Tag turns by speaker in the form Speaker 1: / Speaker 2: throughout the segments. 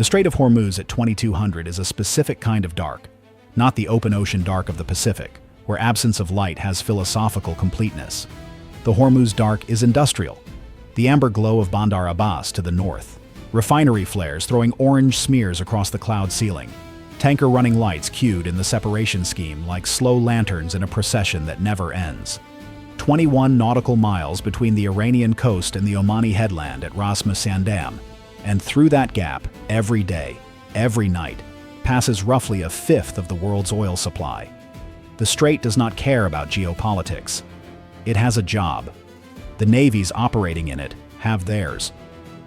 Speaker 1: The Strait of Hormuz at 2200 is a specific kind of dark, not the open ocean dark of the Pacific, where absence of light has philosophical completeness. The Hormuz dark is industrial. The amber glow of Bandar Abbas to the north. Refinery flares throwing orange smears across the cloud ceiling. Tanker running lights cued in the separation scheme like slow lanterns in a procession that never ends. 21 nautical miles between the Iranian coast and the Omani headland at Ras Masandam, and through that gap, every day, every night, passes roughly a fifth of the world's oil supply. The Strait does not care about geopolitics. It has a job. The navies operating in it have theirs.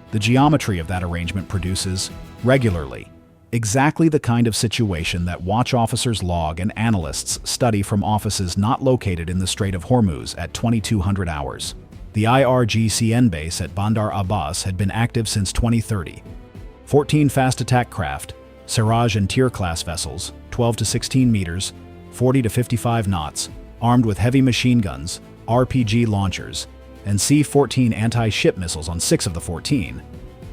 Speaker 1: The geometry of that arrangement produces, regularly, exactly the kind of situation that watch officers log and analysts study from offices not located in the Strait of Hormuz at 2200 hours. The IRGCN base at Bandar Abbas had been active since 2030. 14 fast attack craft, Seraj and Tir-class vessels, 12 to 16 meters, 40 to 55 knots, armed with heavy machine guns, RPG launchers, and C-14 anti-ship missiles on 6 of the 14,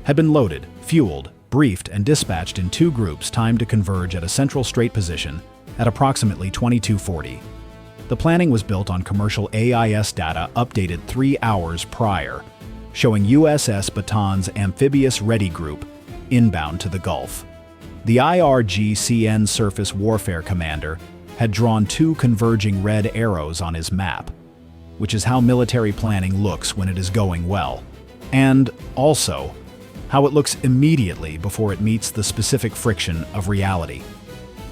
Speaker 1: had been loaded, fueled, briefed, and dispatched in 2 groups timed to converge at a central strait position at approximately 2240. The planning was built on commercial AIS data updated 3 hours prior, showing USS Bataan's amphibious ready group inbound to the Gulf. The IRGCN surface warfare commander had drawn 2 converging red arrows on his map, which is how military planning looks when it is going well, and also how it looks immediately before it meets the specific friction of reality.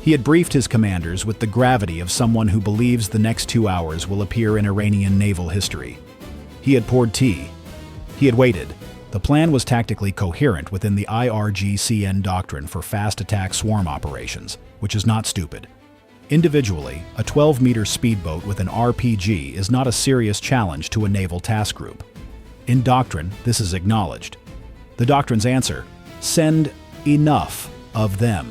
Speaker 1: He had briefed his commanders with the gravity of someone who believes the next 2 hours will appear in Iranian naval history. He had poured tea. He had waited. The plan was tactically coherent within the IRGCN doctrine for fast attack swarm operations, which is not stupid. Individually, a 12-meter speedboat with an RPG is not a serious challenge to a naval task group. In doctrine, this is acknowledged. The doctrine's answer: send enough of them.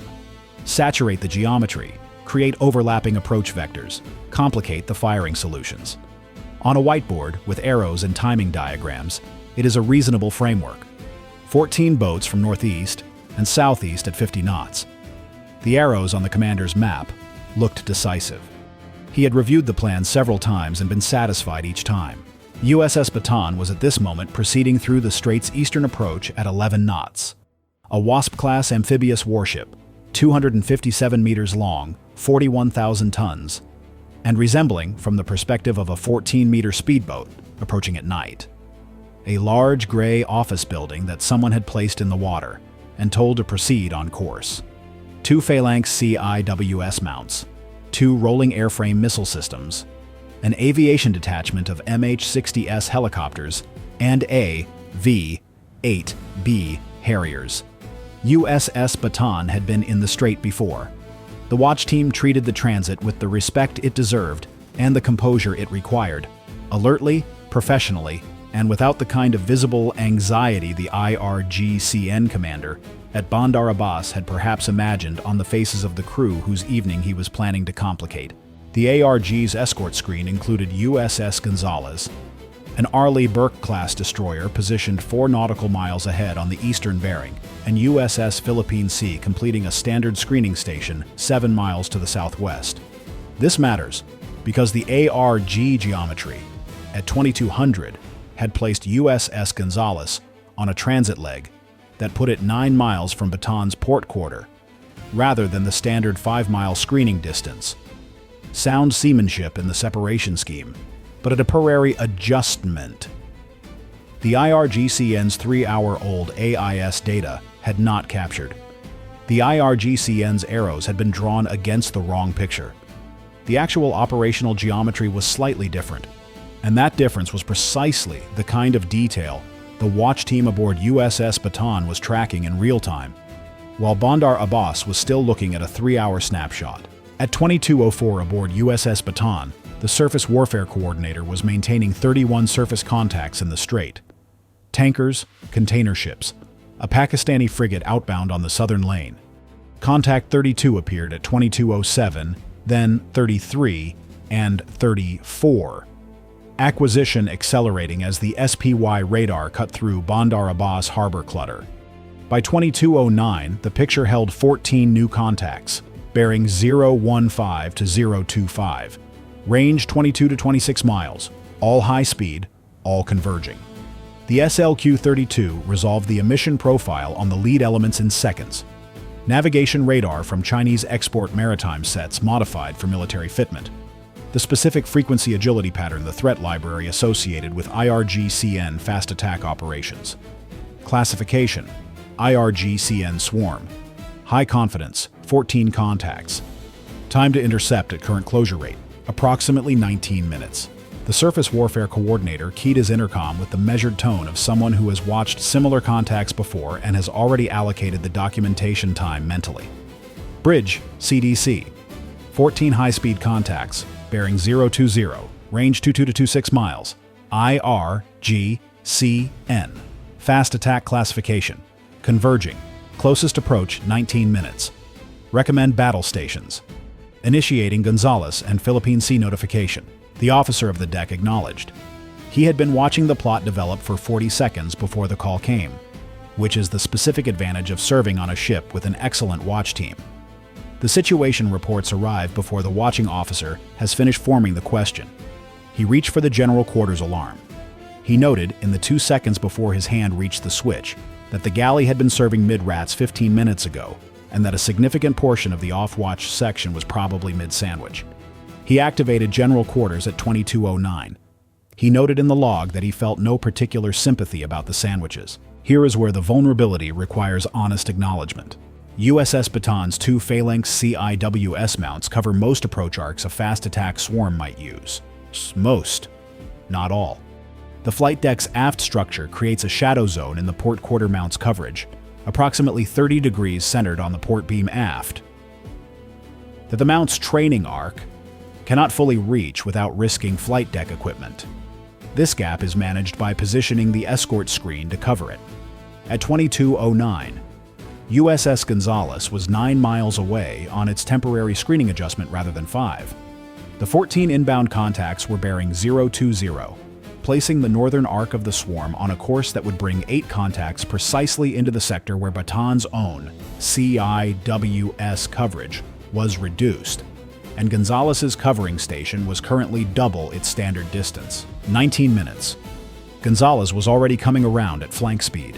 Speaker 1: Saturate the geometry, create overlapping approach vectors, complicate the firing solutions. On a whiteboard with arrows and timing diagrams, it is a reasonable framework. 14 boats from northeast and southeast at 50 knots. The arrows on the commander's map looked decisive. He had reviewed the plan several times and been satisfied each time. USS Bataan was at this moment proceeding through the Strait's eastern approach at 11 knots. A Wasp-class amphibious warship, 257 meters long, 41,000 tons, and resembling, from the perspective of a 14-meter speedboat, approaching at night. A large gray office building that someone had placed in the water and told to proceed on course. 2 phalanx CIWS mounts, 2 rolling airframe missile systems, an aviation detachment of MH-60S helicopters, and a V-8B Harriers. USS Bataan had been in the Strait before. The watch team treated the transit with the respect it deserved and the composure it required, alertly, professionally, and without the kind of visible anxiety the IRGCN commander at Bandar Abbas had perhaps imagined on the faces of the crew whose evening he was planning to complicate. The ARG's escort screen included USS Gonzalez, an Arleigh Burke-class destroyer positioned 4 nautical miles ahead on the eastern bearing, and USS Philippine Sea completing a standard screening station 7 miles to the southwest. This matters because the ARG geometry at 2200 had placed USS Gonzalez on a transit leg that put it 9 miles from Bataan's port quarter, rather than the standard 5-mile screening distance. Sound seamanship in the separation scheme, but a temporary adjustment. The IRGCN's 3-hour-old AIS data had not captured. The IRGCN's arrows had been drawn against the wrong picture. The actual operational geometry was slightly different, and that difference was precisely the kind of detail the watch team aboard USS Bataan was tracking in real time, while Bandar Abbas was still looking at a 3-hour snapshot. At 22:04 aboard USS Bataan, the surface warfare coordinator was maintaining 31 surface contacts in the Strait. Tankers, container ships, a Pakistani frigate outbound on the southern lane. Contact 32 appeared at 22:07, then 33, and 34. Acquisition accelerating as the SPY radar cut through Bandar Abbas harbor clutter. By 2209, the picture held 14 new contacts, bearing 015 to 025, range 22 to 26 miles, all high speed, all converging. The SLQ-32 resolved the emission profile on the lead elements in seconds. Navigation radar from Chinese export maritime sets modified for military fitment. The specific frequency agility pattern the threat library associated with IRGCN fast attack operations. Classification: IRGCN swarm. High confidence, 14 contacts. Time to intercept at current closure rate, approximately 19 minutes. The surface warfare coordinator keyed his intercom with the measured tone of someone who has watched similar contacts before and has already allocated the documentation time mentally. Bridge, CDC. 14 high-speed contacts, bearing 020, range 22 to 26 miles. IRGCN. Fast attack classification. Converging. Closest approach, 19 minutes. Recommend battle stations. Initiating Gonzalez and Philippine Sea notification. The officer of the deck acknowledged. He had been watching the plot develop for 40 seconds before the call came, which is the specific advantage of serving on a ship with an excellent watch team. The situation reports arrive before the watching officer has finished forming the question. He reached for the general quarters alarm. He noted, in the 2 seconds before his hand reached the switch, that the galley had been serving mid-rats 15 minutes ago, and that a significant portion of the off-watch section was probably mid-sandwich. He activated general quarters at 2209. He noted in the log that he felt no particular sympathy about the sandwiches. Here is where the vulnerability requires honest acknowledgement. USS Bataan's 2 phalanx CIWS mounts cover most approach arcs a fast attack swarm might use. Most, not all. The flight deck's aft structure creates a shadow zone in the port quarter mount's coverage, approximately 30 degrees centered on the port beam aft, that the mount's training arc cannot fully reach without risking flight deck equipment. This gap is managed by positioning the escort screen to cover it. At 2209, USS Gonzalez was 9 miles away on its temporary screening adjustment rather than 5. The 14 inbound contacts were bearing 020, placing the northern arc of the swarm on a course that would bring 8 contacts precisely into the sector where Bataan's own CIWS coverage was reduced, and Gonzalez's covering station was currently double its standard distance, 19 minutes. Gonzalez was already coming around at flank speed.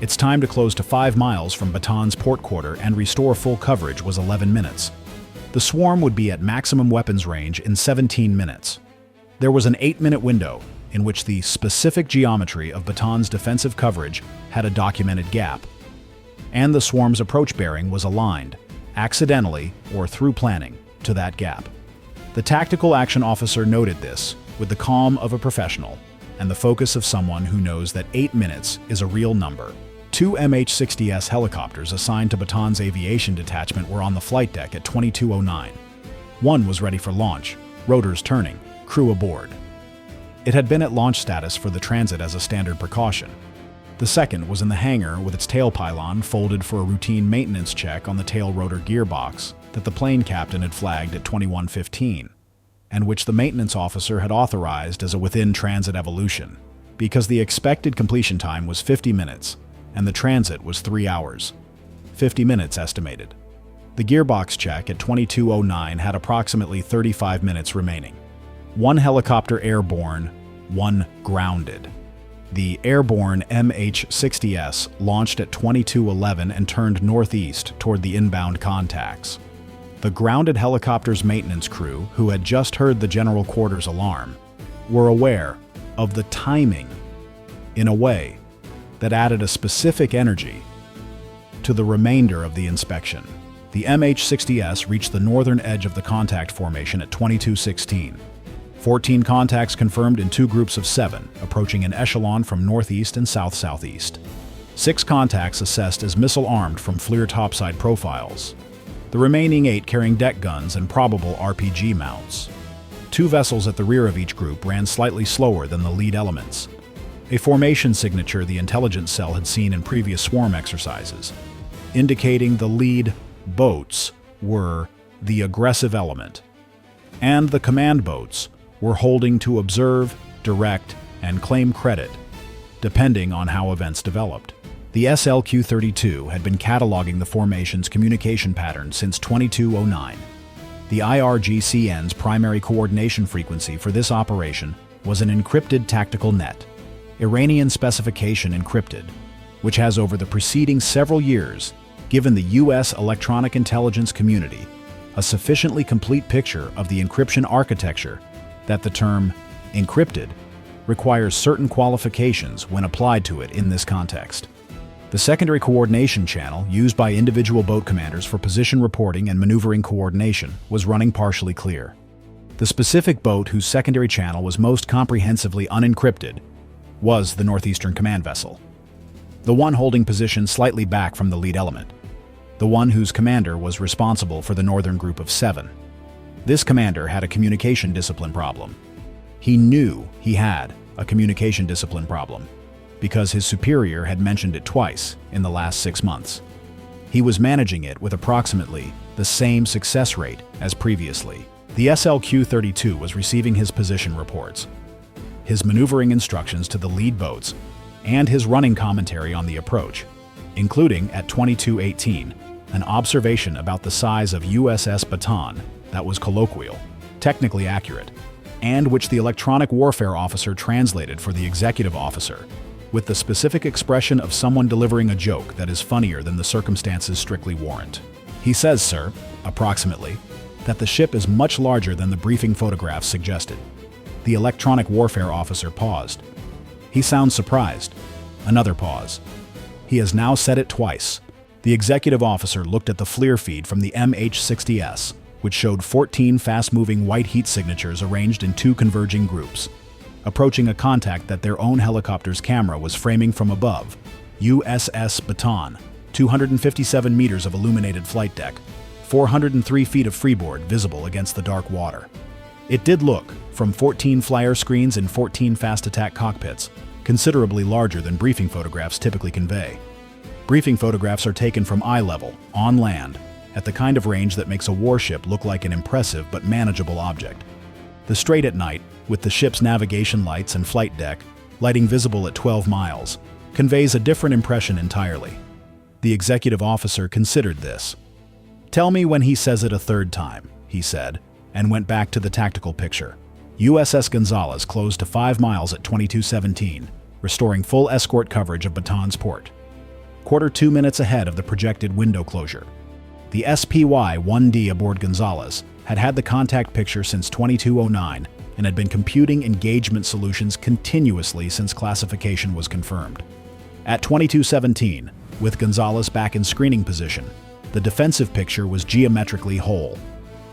Speaker 1: Its time to close to 5 miles from Bataan's port quarter and restore full coverage was 11 minutes. The swarm would be at maximum weapons range in 17 minutes. There was an 8-minute window in which the specific geometry of Bataan's defensive coverage had a documented gap, and the swarm's approach bearing was aligned, accidentally or through planning, to that gap. The tactical action officer noted this with the calm of a professional and the focus of someone who knows that 8 minutes is a real number. 2 MH-60S helicopters assigned to Bataan's aviation detachment were on the flight deck at 2209. One was ready for launch, rotors turning, crew aboard. It had been at launch status for the transit as a standard precaution. The second was in the hangar with its tail pylon folded for a routine maintenance check on the tail rotor gearbox that the plane captain had flagged at 2115, and which the maintenance officer had authorized as a within-transit evolution, because the expected completion time was 50 minutes, and the transit was 3 hours. 50 minutes estimated. The gearbox check at 2209 had approximately 35 minutes remaining. 1 helicopter airborne, 1 grounded. The airborne MH-60S launched at 2211 and turned northeast toward the inbound contacts. The grounded helicopter's maintenance crew, who had just heard the general quarters alarm, were aware of the timing in a way that added a specific energy to the remainder of the inspection. The MH-60S reached the northern edge of the contact formation at 2216. 14 contacts confirmed in 2 groups of 7, approaching an echelon from northeast and south-southeast. 6 contacts assessed as missile-armed from FLIR topside profiles. The remaining 8 carrying deck guns and probable RPG mounts. 2 vessels at the rear of each group ran slightly slower than the lead elements, a formation signature the intelligence cell had seen in previous swarm exercises, indicating the lead boats were the aggressive element, and the command boats were holding to observe, direct, and claim credit, depending on how events developed. The SLQ-32 had been cataloging the formation's communication pattern since 2209. The IRGCN's primary coordination frequency for this operation was an encrypted tactical net, Iranian specification encrypted, which has over the preceding several years given the U.S. electronic intelligence community a sufficiently complete picture of the encryption architecture that the term encrypted requires certain qualifications when applied to it in this context. The secondary coordination channel used by individual boat commanders for position reporting and maneuvering coordination was running partially clear. The specific boat whose secondary channel was most comprehensively unencrypted was the northeastern command vessel, the one holding position slightly back from the lead element, the one whose commander was responsible for the northern group of 7. This commander had a communication discipline problem. He knew he had a communication discipline problem because his superior had mentioned it twice in the last 6 months. He was managing it with approximately the same success rate as previously. The SLQ-32 was receiving his position reports, his maneuvering instructions to the lead boats, and his running commentary on the approach, including at 2218, an observation about the size of USS Bataan that was colloquial, technically accurate, and which the electronic warfare officer translated for the executive officer, with the specific expression of someone delivering a joke that is funnier than the circumstances strictly warrant. He says, sir, approximately, that the ship is much larger than the briefing photographs suggested. The electronic warfare officer paused. He sounds surprised. Another pause. He has now said it twice. The executive officer looked at the FLIR feed from the MH-60S, which showed 14 fast-moving white heat signatures arranged in 2 converging groups, approaching a contact that their own helicopter's camera was framing from above. USS Bataan, 257 meters of illuminated flight deck, 403 feet of freeboard visible against the dark water. It did look, from 14 flyer screens in 14 fast attack cockpits, considerably larger than briefing photographs typically convey. Briefing photographs are taken from eye level, on land, at the kind of range that makes a warship look like an impressive but manageable object. The strait at night, with the ship's navigation lights and flight deck, lighting visible at 12 miles, conveys a different impression entirely. The executive officer considered this. Tell me when he says it a third time, he said, and went back to the tactical picture. USS Gonzalez closed to 5 miles at 2217, restoring full escort coverage of Bataan's port. 2 minutes ahead of the projected window closure. The SPY-1D aboard Gonzalez had had the contact picture since 2209 and had been computing engagement solutions continuously since classification was confirmed. At 2217, with Gonzalez back in screening position, the defensive picture was geometrically whole.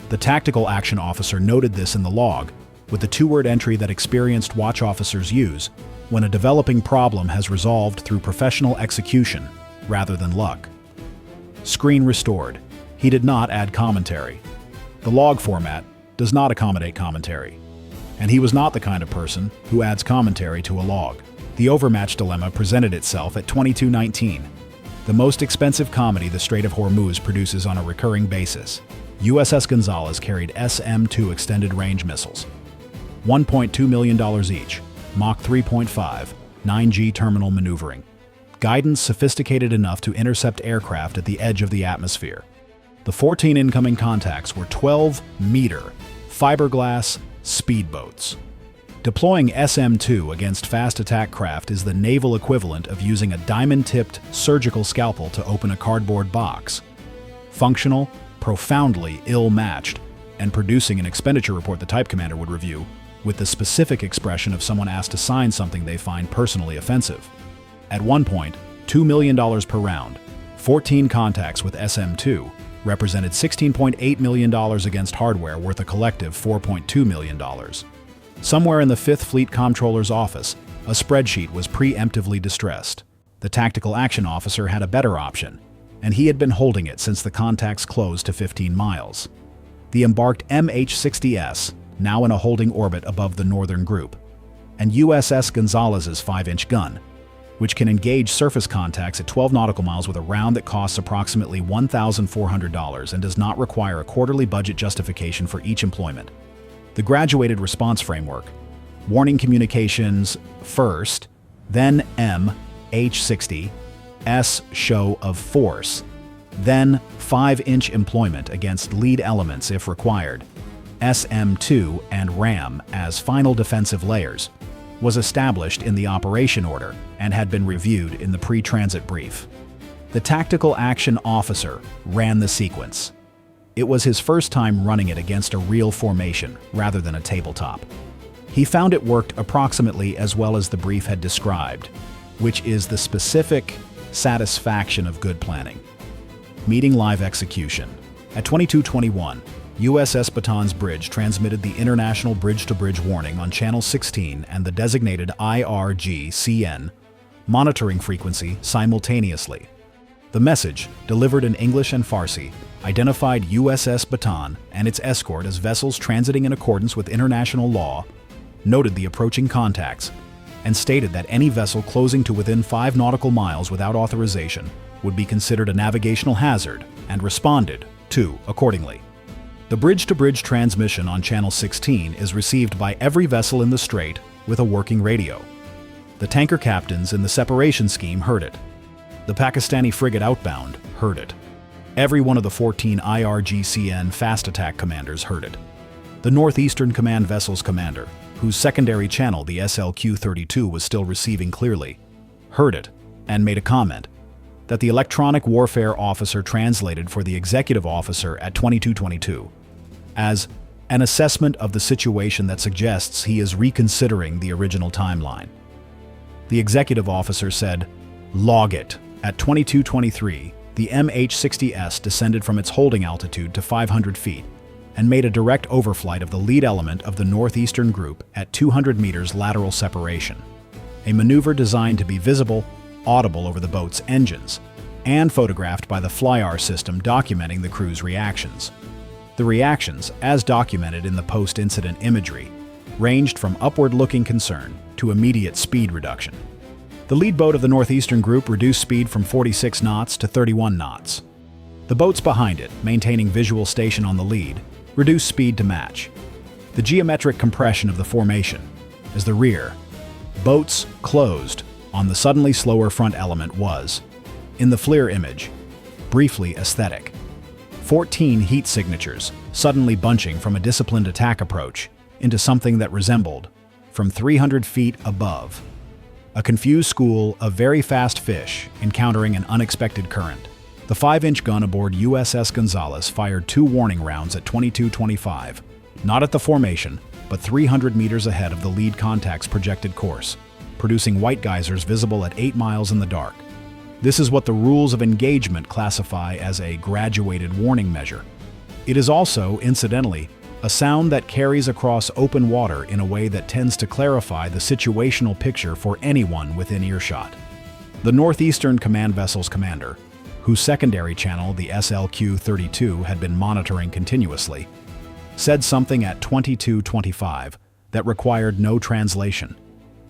Speaker 1: The tactical action officer noted this in the log, with the 2-word entry that experienced watch officers use when a developing problem has resolved through professional execution rather than luck. Screen restored. He did not add commentary. The log format does not accommodate commentary, and he was not the kind of person who adds commentary to a log. The overmatch dilemma presented itself at 2219, the most expensive comedy the Strait of Hormuz produces on a recurring basis. USS Gonzalez carried SM-2 extended-range missiles, $1.2 million each, Mach 3.5, 9G terminal maneuvering. Guidance sophisticated enough to intercept aircraft at the edge of the atmosphere. The 14 incoming contacts were 12-meter fiberglass speedboats. Deploying SM-2 against fast attack craft is the naval equivalent of using a diamond-tipped surgical scalpel to open a cardboard box. Functional, profoundly ill-matched, and producing an expenditure report the type commander would review, with the specific expression of someone asked to sign something they find personally offensive. At one point, $2 million per round, 14 contacts with SM-2 represented $16.8 million against hardware worth a collective $4.2 million. Somewhere in the 5th Fleet Comptroller's office, a spreadsheet was preemptively distressed. The tactical action officer had a better option, and he had been holding it since the contacts closed to 15 miles. The embarked MH-60S, now in a holding orbit above the northern group, and USS Gonzalez's 5-inch gun, which can engage surface contacts at 12 nautical miles with a round that costs approximately $1,400 and does not require a quarterly budget justification for each employment. The graduated response framework, warning communications first, then MH-60, S show of force, then 5-inch employment against lead elements if required, SM2 and RAM as final defensive layers, was established in the operation order and had been reviewed in the pre-transit brief. The tactical action officer ran the sequence. It was his first time running it against a real formation rather than a tabletop. He found it worked approximately as well as the brief had described, which is the specific satisfaction of good planning. Meeting live execution. At 22:21, USS Bataan's bridge transmitted the International Bridge-to-Bridge warning on Channel 16 and the designated IRGCN monitoring frequency simultaneously. The message, delivered in English and Farsi, identified USS Bataan and its escort as vessels transiting in accordance with international law, noted the approaching contacts, and stated that any vessel closing to within 5 nautical miles without authorization would be considered a navigational hazard and responded to accordingly. The bridge-to-bridge transmission on Channel 16 is received by every vessel in the strait with a working radio. The tanker captains in the separation scheme heard it. The Pakistani frigate outbound heard it. Every one of the 14 IRGCN fast attack commanders heard it. The Northeastern Command Vessel's commander, whose secondary channel the SLQ-32 was still receiving clearly, heard it and made a comment that the electronic warfare officer translated for the executive officer at 22:22 as an assessment of the situation that suggests he is reconsidering the original timeline. The executive officer said, "Log it." At 22:23, the MH-60S descended from its holding altitude to 500 feet and made a direct overflight of the lead element of the northeastern group at 200 meters lateral separation, a maneuver designed to be visible, audible over the boat's engines, and photographed by the FLIR system documenting the crew's reactions. The reactions, as documented in the post-incident imagery, ranged from upward-looking concern to immediate speed reduction. The lead boat of the northeastern group reduced speed from 46 knots to 31 knots. The boats behind it, maintaining visual station on the lead, reduced speed to match. The geometric compression of the formation, as the rear boats closed on the suddenly slower front element was, in the FLIR image, briefly aesthetic. 14 heat signatures suddenly bunching from a disciplined attack approach into something that resembled, from 300 feet above, a confused school of very fast fish encountering an unexpected current. The 5-inch gun aboard USS Gonzalez fired 2 warning rounds at 22:25, not at the formation, but 300 meters ahead of the lead contact's projected course, producing white geysers visible at 8 miles in the dark. This is what the rules of engagement classify as a graduated warning measure. It is also, incidentally, a sound that carries across open water in a way that tends to clarify the situational picture for anyone within earshot. The Northeastern Command Vessel's commander, whose secondary channel the SLQ-32 had been monitoring continuously, said something at 22:25 that required no translation,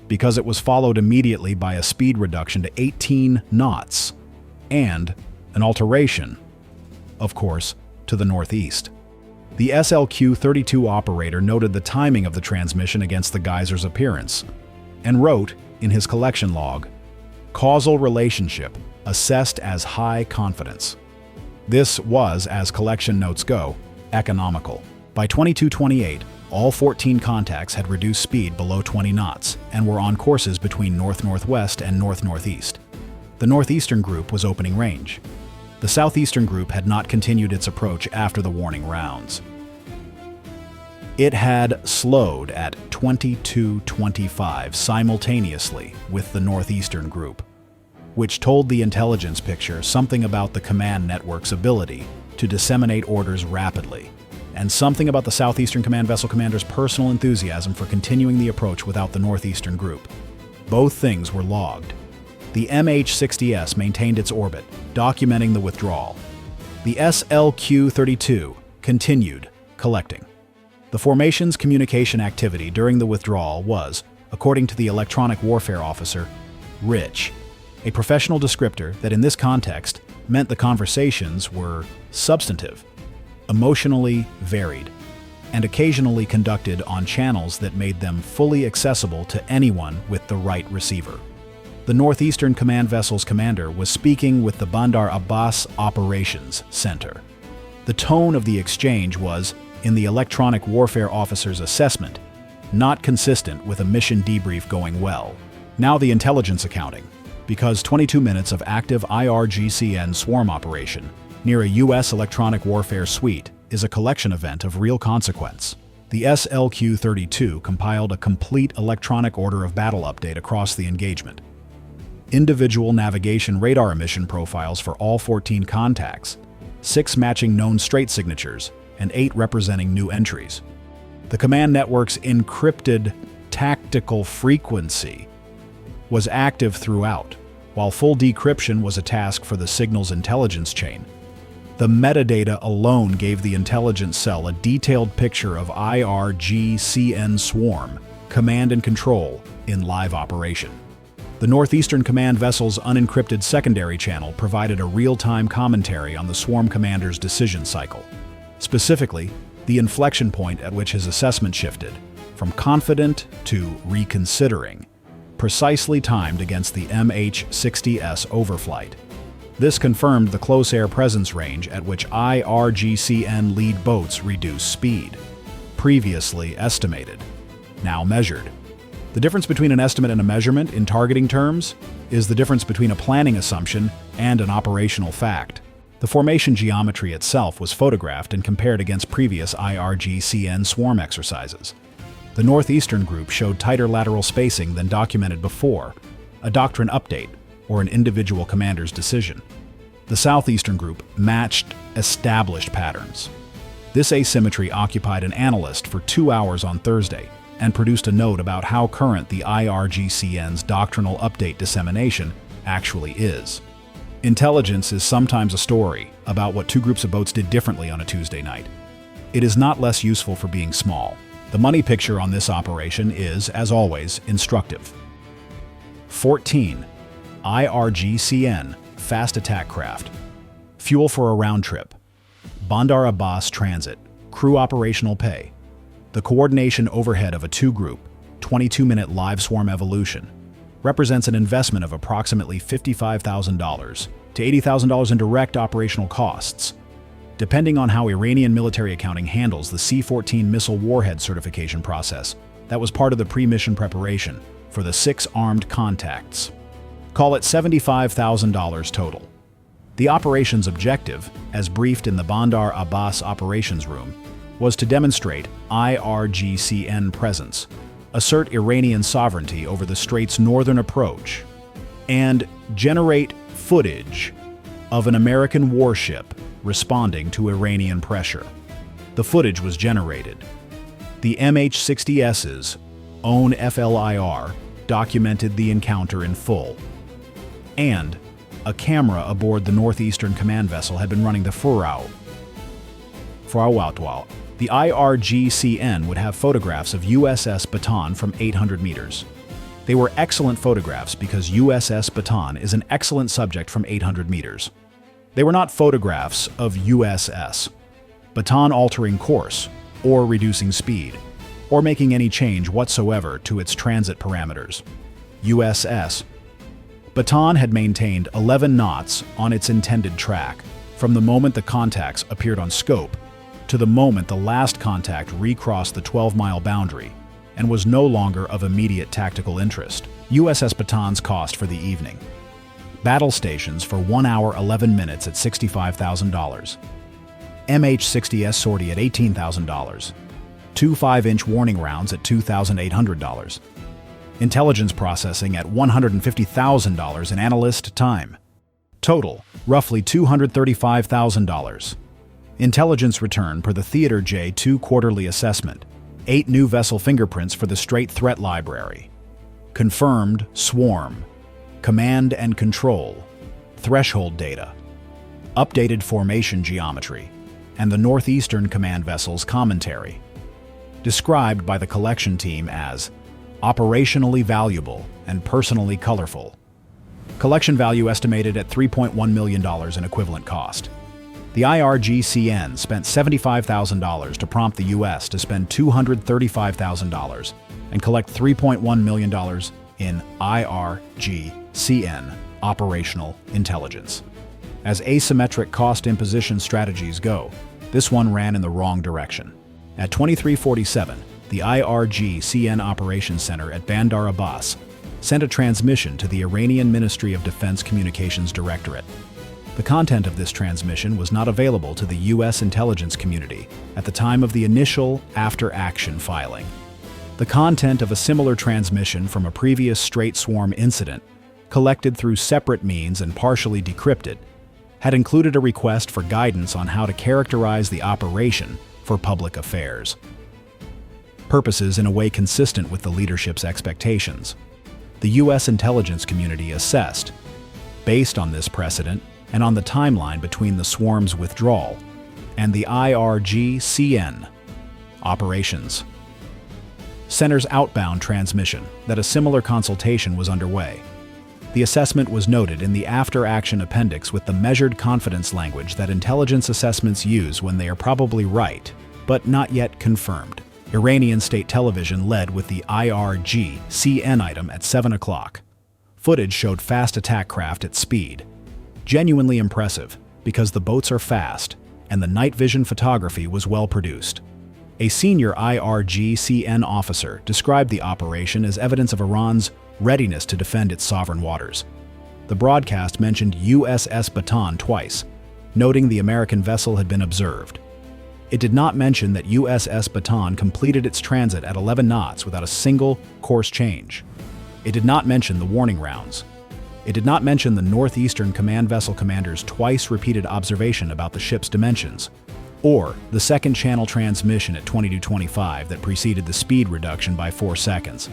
Speaker 1: because it was followed immediately by a speed reduction to 18 knots and an alteration, of course, to the northeast. The SLQ-32 operator noted the timing of the transmission against the geyser's appearance and wrote in his collection log, "Causal relationship assessed as high confidence." This was, as collection notes go, economical. By 22:28, all 14 contacts had reduced speed below 20 knots and were on courses between north-northwest and north-northeast. The northeastern group was opening range. The southeastern group had not continued its approach after the warning rounds. It had slowed at 22:25 simultaneously with the northeastern group, which told the intelligence picture something about the command network's ability to disseminate orders rapidly, and something about the Southeastern Command Vessel Commander's personal enthusiasm for continuing the approach without the Northeastern Group. Both things were logged. The MH-60S maintained its orbit, documenting the withdrawal. The SLQ-32 continued collecting. The formation's communication activity during the withdrawal was, according to the electronic warfare officer, rich, a professional descriptor that in this context meant the conversations were substantive, emotionally varied, and occasionally conducted on channels that made them fully accessible to anyone with the right receiver. The Northeastern Command Vessel's commander was speaking with the Bandar Abbas Operations Center. The tone of the exchange was, in the electronic warfare officer's assessment, not consistent with a mission debrief going well. Now the intelligence accounting, because 22 minutes of active IRGCN swarm operation near a U.S. electronic warfare suite is a collection event of real consequence. The SLQ-32 compiled a complete electronic order of battle update across the engagement. Individual navigation radar emission profiles for all 14 contacts, 6 matching known strait signatures, and 8 representing new entries. The command network's encrypted tactical frequency was active throughout, while full decryption was a task for the signal's intelligence chain. The metadata alone gave the intelligence cell a detailed picture of IRGCN swarm, command and control, in live operation. The Northeastern Command Vessel's unencrypted secondary channel provided a real-time commentary on the swarm commander's decision cycle. Specifically, the inflection point at which his assessment shifted, from confident to reconsidering, precisely timed against the MH-60S overflight. This confirmed the close air presence range at which IRGCN lead boats reduce speed, previously estimated, now measured. The difference between an estimate and a measurement in targeting terms is the difference between a planning assumption and an operational fact. The formation geometry itself was photographed and compared against previous IRGCN swarm exercises. The Northeastern group showed tighter lateral spacing than documented before, a doctrine update, or an individual commander's decision. The Southeastern group matched established patterns. This asymmetry occupied an analyst for 2 hours on Thursday and produced a note about how current the IRGCN's doctrinal update dissemination actually is. Intelligence is sometimes a story about what 2 groups of boats did differently on a Tuesday night. It is not less useful for being small. The money picture on this operation is, as always, instructive. 14. IRGCN Fast Attack Craft. Fuel for a round trip. Bandar Abbas Transit. Crew operational pay. The coordination overhead of a 2-group, 22-minute live swarm evolution represents an investment of approximately $55,000 to $80,000 in direct operational costs, depending on how Iranian military accounting handles the C-14 missile warhead certification process that was part of the pre-mission preparation for the 6 armed contacts. Call it $75,000 total. The operation's objective, as briefed in the Bandar Abbas operations room, was to demonstrate IRGCN presence, assert Iranian sovereignty over the strait's northern approach, and generate footage of an American warship responding to Iranian pressure. The footage was generated. The MH-60S's own FLIR documented the encounter in full, and a camera aboard the Northeastern Command Vessel had been running the Furau. The IRGCN would have photographs of USS Bataan from 800 meters. They were excellent photographs because USS Bataan is an excellent subject from 800 meters. They were not photographs of USS Bataan altering course, or reducing speed, or making any change whatsoever to its transit parameters. USS Bataan had maintained 11 knots on its intended track from the moment the contacts appeared on scope to the moment the last contact recrossed the 12-mile boundary and was no longer of immediate tactical interest. USS Bataan's cost for the evening. Battle stations for 1 hour 11 minutes at $65,000. MH-60S sortie at $18,000. 2 5-inch warning rounds at $2,800. Intelligence processing at $150,000 in analyst time. Total, roughly $235,000. Intelligence return per the Theater J2 quarterly assessment. 8 new vessel fingerprints for the Strait Threat Library. Confirmed swarm. Command and control. Threshold data. Updated formation geometry. And the Northeastern Command Vessel's commentary. Described by the collection team as operationally valuable and personally colorful. Collection value estimated at $3.1 million in equivalent cost. The IRGCN spent $75,000 to prompt the U.S. to spend $235,000 and collect $3.1 million in IRGCN IRGCN, operational intelligence. As asymmetric cost imposition strategies go, this one ran in the wrong direction. At 2347, the IRGCN Operations Center at Bandar Abbas sent a transmission to the Iranian Ministry of Defense Communications Directorate. The content of this transmission was not available to the U.S. intelligence community at the time of the initial after-action filing. The content of a similar transmission from a previous Strait Swarm incident, collected through separate means and partially decrypted, had included a request for guidance on how to characterize the operation for public affairs. Purposes in a way consistent with the leadership's expectations. The U.S. intelligence community assessed, based on this precedent and on the timeline between the swarm's withdrawal and the IRGCN operations center's outbound transmission, that a similar consultation was underway. The assessment was noted in the after-action appendix with the measured confidence language that intelligence assessments use when they are probably right, but not yet confirmed. Iranian state television led with the IRGCN item at 7 o'clock. Footage showed fast attack craft at speed. Genuinely impressive, because the boats are fast, and the night vision photography was well produced. A senior IRGCN officer described the operation as evidence of Iran's readiness to defend its sovereign waters. The broadcast mentioned USS Bataan twice, noting the American vessel had been observed. It did not mention that USS Bataan completed its transit at 11 knots without a single course change. It did not mention the warning rounds. It did not mention the Northeastern Command Vessel Commander's twice-repeated observation about the ship's dimensions, or the second channel transmission at 2225 that preceded the speed reduction by 4 seconds.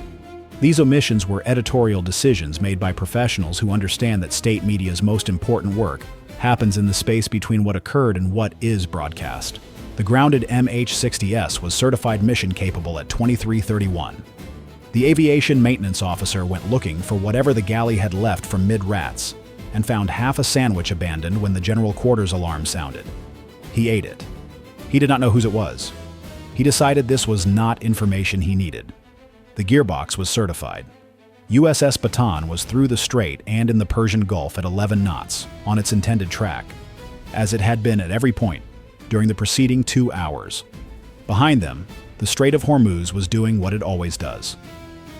Speaker 1: These omissions were editorial decisions made by professionals who understand that state media's most important work happens in the space between what occurred and what is broadcast. The grounded MH-60S was certified mission-capable at 2331. The aviation maintenance officer went looking for whatever the galley had left from mid-rats and found half a sandwich abandoned when the general quarters alarm sounded. He ate it. He did not know whose it was. He decided this was not information he needed. The gearbox was certified. USS Bataan was through the strait and in the Persian Gulf at 11 knots on its intended track, as it had been at every point during the preceding 2 hours. Behind them, the Strait of Hormuz was doing what it always does: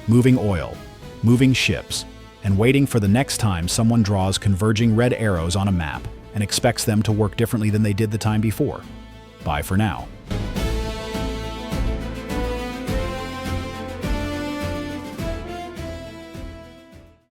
Speaker 1: moving oil, moving ships, and waiting for the next time someone draws converging red arrows on a map and expects them to work differently than they did the time before. Bye for now.